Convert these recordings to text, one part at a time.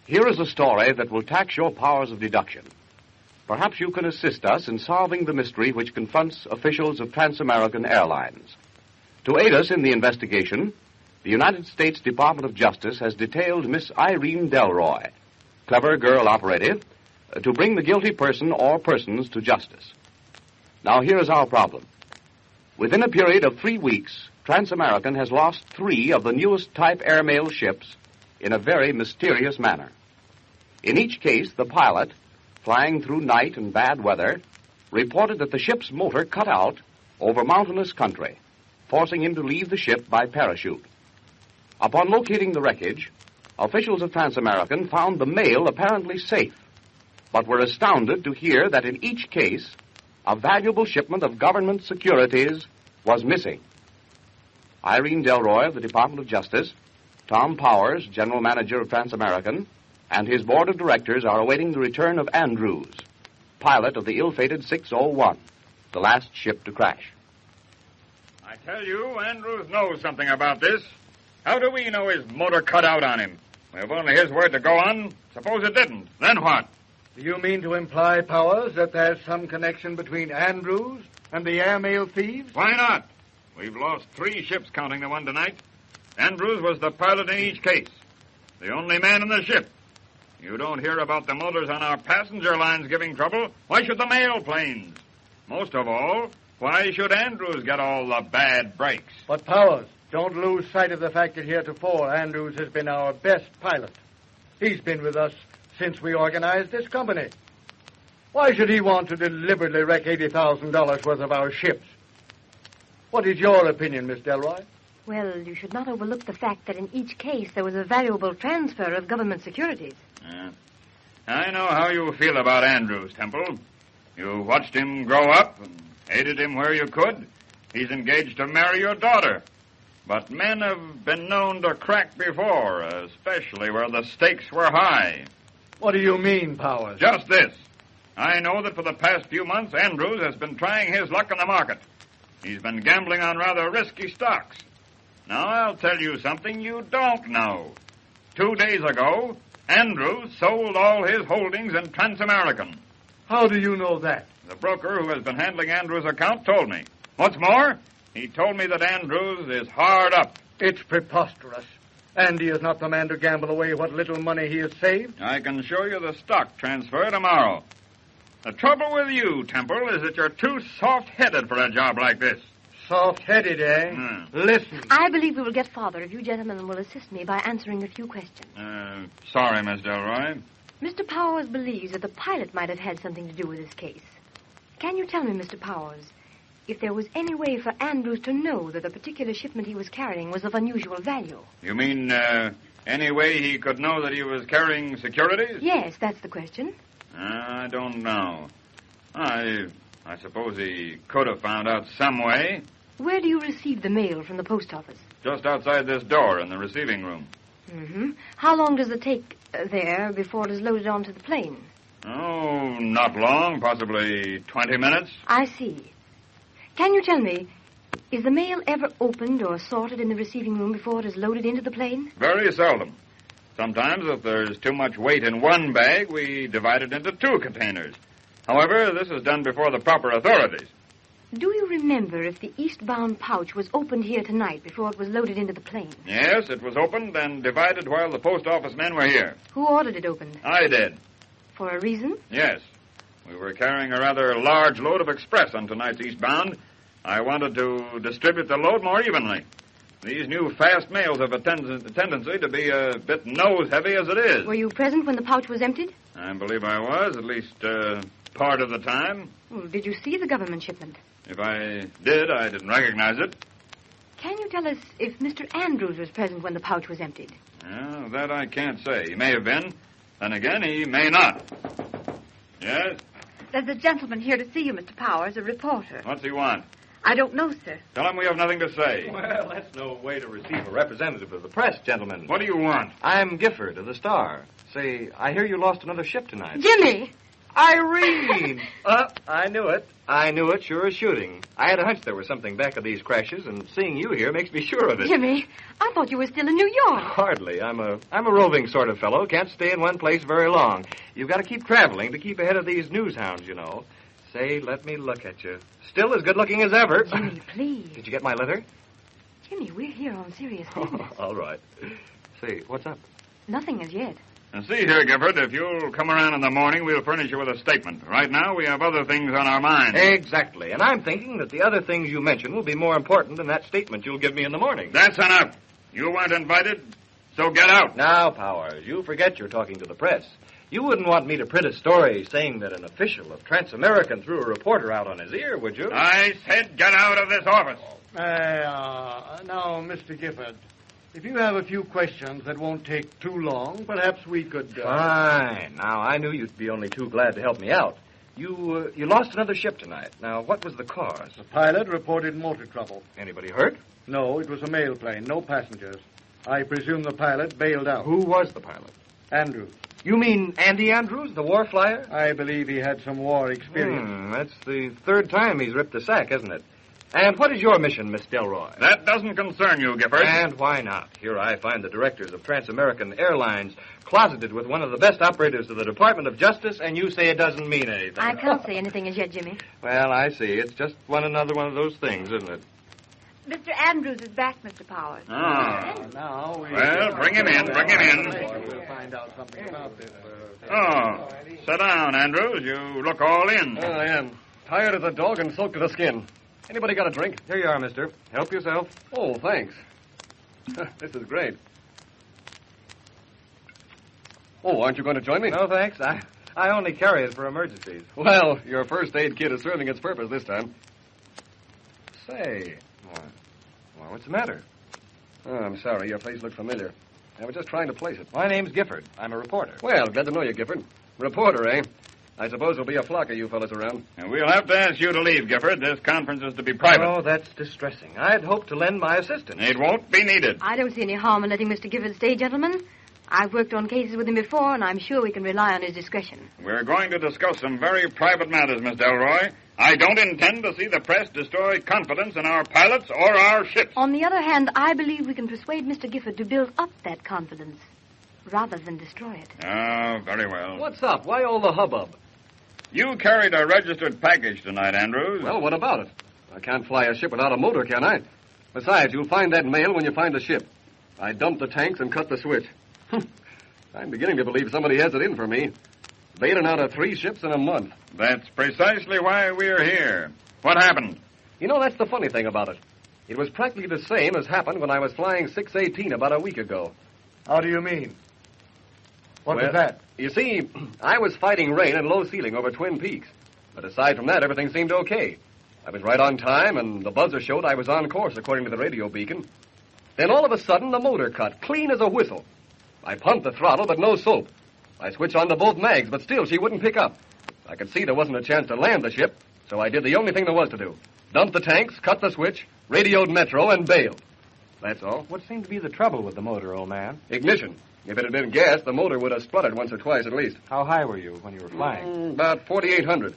Here is a story that will tax your powers of deduction. Perhaps you can assist us in solving the mystery which confronts officials of Trans-American Airlines. To aid us in the investigation, the United States Department of Justice has detailed Miss Irene Delroy, clever girl operative, to bring the guilty person or persons to justice. Now, here is our problem. Within a period of 3 weeks, Trans-American has lost 3 of the newest type airmail ships in a very mysterious manner. In each case, the pilot, flying through night and bad weather, reported that the ship's motor cut out over mountainous country, forcing him to leave the ship by parachute. Upon locating the wreckage, officials of Trans-American found the mail apparently safe, but were astounded to hear that in each case, a valuable shipment of government securities was missing. Irene Delroy of the Department of Justice, Tom Powers, General Manager of Trans-American, and his board of directors are awaiting the return of Andrews, pilot of the ill-fated 601, the last ship to crash. I tell you, Andrews knows something about this. How do we know his motor cut out on him? We have only his word to go on. Suppose it didn't. Then what? Do you mean to imply, Powers, that there's some connection between Andrews and the airmail thieves? Why not? We've lost 3 ships, counting the one tonight. Andrews was the pilot in each case, the only man in the ship. You don't hear about the motors on our passenger lines giving trouble. Why should the mail planes? Most of all, why should Andrews get all the bad breaks? But, Powers, don't lose sight of the fact that heretofore Andrews has been our best pilot. He's been with us since we organized this company. Why should he want to deliberately wreck $80,000 worth of our ships? What is your opinion, Miss Delroy? Well, you should not overlook the fact that in each case there was a valuable transfer of government securities. I know how you feel about Andrews, Temple. You watched him grow up and aided him where you could. He's engaged to marry your daughter. But men have been known to crack before, especially where the stakes were high. What do you mean, Powers? Just this. I know that for the past few months, Andrews has been trying his luck in the market. He's been gambling on rather risky stocks. Now, I'll tell you something you don't know. 2 days ago, Andrews sold all his holdings in Trans-American. How do you know that? The broker who has been handling Andrews' account told me. What's more, he told me that Andrews is hard up. It's preposterous. Andy is not the man to gamble away what little money he has saved. I can show you the stock transfer tomorrow. The trouble with you, Temple, is that you're too soft-headed for a job like this. Soft-headed, eh? Listen. I believe we will get farther if you gentlemen will assist me by answering a few questions. Sorry, Miss Delroy. Mr. Powers believes that the pilot might have had something to do with this case. Can you tell me, Mr. Powers, if there was any way for Andrews to know that the particular shipment he was carrying was of unusual value? You mean, any way he could know that he was carrying securities? Yes, that's the question. I don't know. I suppose he could have found out some way. Where do you receive the mail from the post office? Just outside this door in the receiving room. Mm-hmm. How long does it take there before it is loaded onto the plane? Oh, not long, possibly 20 minutes. I see. Can you tell me, is the mail ever opened or sorted in the receiving room before it is loaded into the plane? Very seldom. Sometimes, if there's too much weight in one bag, we divide it into 2 containers. However, this is done before the proper authorities. Do you remember if the eastbound pouch was opened here tonight before it was loaded into the plane? Yes, it was opened and divided while the post office men were here. Who ordered it opened? I did. For a reason? Yes. We were carrying a rather large load of express on tonight's eastbound. I wanted to distribute the load more evenly. These new fast mails have a tendency to be a bit nose-heavy as it is. Were you present when the pouch was emptied? I believe I was, at least part of the time. Well, did you see the government shipment? If I did, I didn't recognize it. Can you tell us if Mr. Andrews was present when the pouch was emptied? Well, that I can't say. He may have been. Then again, he may not. Yes? There's a gentleman here to see you, Mr. Powers, a reporter. What's he want? I don't know, sir. Tell him we have nothing to say. Well, that's no way to receive a representative of the press, gentlemen. What do you want? I'm Gifford of the Star. Say, I hear you lost another ship tonight. Jimmy! Irene! I knew it. I knew it, sure as shooting. I had a hunch there was something back of these crashes, and seeing you here makes me sure of it. Jimmy, I thought you were still in New York. Hardly. I'm a roving sort of fellow. Can't stay in one place very long. You've got to keep traveling to keep ahead of these news hounds, you know. Say, let me look at you. Still as good looking as ever. Jimmy, please. Did you get my letter? Jimmy, we're here on serious business. All right. Say, what's up? Nothing as yet. And see here, Gifford, if you'll come around in the morning, we'll furnish you with a statement. Right now, we have other things on our minds. Exactly. And I'm thinking that the other things you mentioned will be more important than that statement you'll give me in the morning. That's enough. You weren't invited, so get out. Now, Powers, you forget you're talking to the press. You wouldn't want me to print a story saying that an official of Transamerican threw a reporter out on his ear, would you? I said get out of this office. Now, Mr. Gifford, if you have a few questions that won't take too long, perhaps we could... Fine. Now, I knew you'd be only too glad to help me out. You lost another ship tonight. Now, what was the cause? The pilot reported motor trouble. Anybody hurt? No, it was a mail plane, no passengers. I presume the pilot bailed out. Who was the pilot? Andrews. You mean Andy Andrews, the war flyer? I believe he had some war experience. That's the third time he's ripped the sack, isn't it? And what is your mission, Miss Delroy? That doesn't concern you, Gifford. And why not? Here I find the directors of Transamerican Airlines closeted with one of the best operators of the Department of Justice, and you say it doesn't mean anything. I can't say anything as yet, Jimmy. Well, I see. It's just another one of those things, isn't it? Mr. Andrews is back, Mr. Powers. Now we... Well, bring him in. We'll find out something about this. Oh, sit down, Andrews. You look all in. I am. Tired as a dog and soaked to the skin. Anybody got a drink? Here you are, mister. Help yourself. Oh, thanks. This is great. Oh, aren't you going to join me? No, thanks. I only carry it for emergencies. Well, your first aid kit is serving its purpose this time. Say, Well, what's the matter? oh, I'm sorry. Your face looked familiar. I was just trying to place it. My name's Gifford. I'm a reporter. Well, glad to know you, Gifford. Reporter, eh? I suppose there'll be a flock of you fellas around. And we'll have to ask you to leave, Gifford. This conference is to be private. Oh, that's distressing. I'd hoped to lend my assistance. It won't be needed. I don't see any harm in letting Mr. Gifford stay, gentlemen. I've worked on cases with him before, and I'm sure we can rely on his discretion. We're going to discuss some very private matters, Miss Delroy. I don't intend to see the press destroy confidence in our pilots or our ships. On the other hand, I believe we can persuade Mr. Gifford to build up that confidence rather than destroy it. Oh, very well. What's up? Why all the hubbub? You carried a registered package tonight, Andrews. Well, what about it? I can't fly a ship without a motor, can I? Besides, you'll find that mail when you find the ship. I dumped the tanks and cut the switch. I'm beginning to believe somebody has it in for me. Bailing out of 3 ships in a month. That's precisely why we're here. What happened? You know, that's the funny thing about it. It was practically the same as happened when I was flying 618 about a week ago. How do you mean? What Well, was that? You see, I was fighting rain and low ceiling over Twin Peaks. But aside from that, everything seemed okay. I was right on time, and the buzzer showed I was on course according to the radio beacon. Then all of a sudden, the motor cut, clean as a whistle. I pumped the throttle, but no soap. I switched on to both mags, but still she wouldn't pick up. I could see there wasn't a chance to land the ship, so I did the only thing there was to do. Dumped the tanks, cut the switch, radioed Metro, and bailed. That's all. What seemed to be the trouble with the motor, old man? Ignition. If it had been gas, the motor would have spluttered once or twice at least. How high were you when you were flying? About 4,800.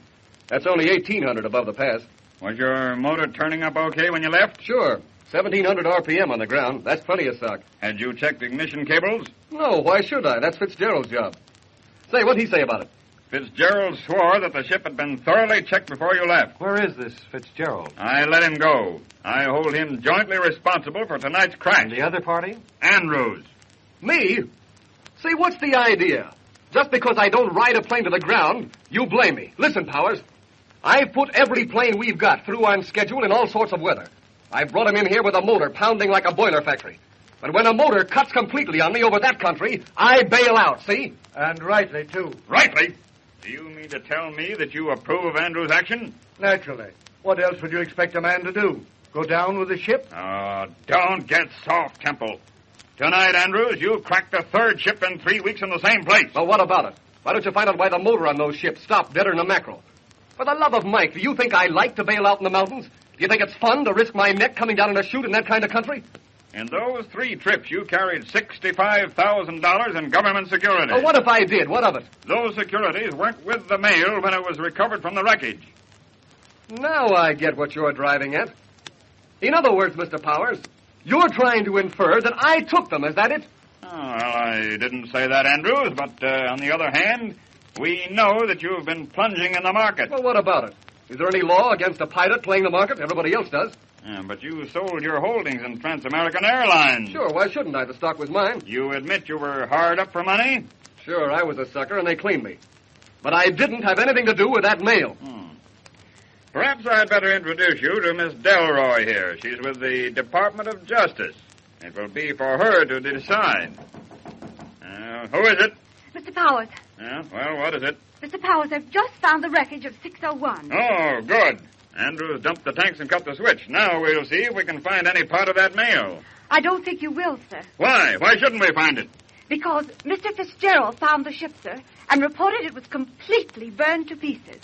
That's only 1,800 above the pass. Was your motor turning up okay when you left? Sure. 1,700 RPM on the ground. That's plenty of stock. Had you checked ignition cables? No, why should I? That's Fitzgerald's job. Say, what'd he say about it? Fitzgerald swore that the ship had been thoroughly checked before you left. Where is this Fitzgerald? I let him go. I hold him jointly responsible for tonight's crash. And the other party? Andrews. Me? See, what's the idea? Just because I don't ride a plane to the ground, you blame me. Listen, Powers. I've put every plane we've got through on schedule in all sorts of weather. I brought him in here with a motor pounding like a boiler factory. But when a motor cuts completely on me over that country, I bail out, see? And rightly, too. Rightly? Do you mean to tell me that you approve of Andrews' action? Naturally. What else would you expect a man to do? Go down with the ship? Oh, don't get soft, Temple. Tonight, Andrews, you cracked the third ship in 3 weeks in the same place. Well, what about it? Why don't you find out why the motor on those ships stopped deader than a mackerel? For the love of Mike, do you think I like to bail out in the mountains? Do you think it's fun to risk my neck coming down in a chute in that kind of country? In those 3 trips, you carried $65,000 in government securities. Oh, what if I did? What of it? Those securities weren't with the mail when it was recovered from the wreckage. Now I get what you're driving at. In other words, Mr. Powers, you're trying to infer that I took them, is that it? Oh, well, I didn't say that, Andrews, but on the other hand, we know that you've been plunging in the market. Well, what about it? Is there any law against a pilot playing the market? Everybody else does. Yeah, but you sold your holdings in Trans-American Airlines. Sure, why shouldn't I? The stock was mine. You admit you were hard up for money? Sure, I was a sucker, and they cleaned me. But I didn't have anything to do with that mail. Perhaps I'd better introduce you to Miss Delroy here. She's with the Department of Justice. It will be for her to decide. Who is it? Mr. Powers. Yeah, well, what is it? Mr. Powers, I've just found the wreckage of 601. Oh, good. Andrews dumped the tanks and cut the switch. Now we'll see if we can find any part of that mail. I don't think you will, sir. Why? Why shouldn't we find it? Because Mr. Fitzgerald found the ship, sir, and reported it was completely burned to pieces.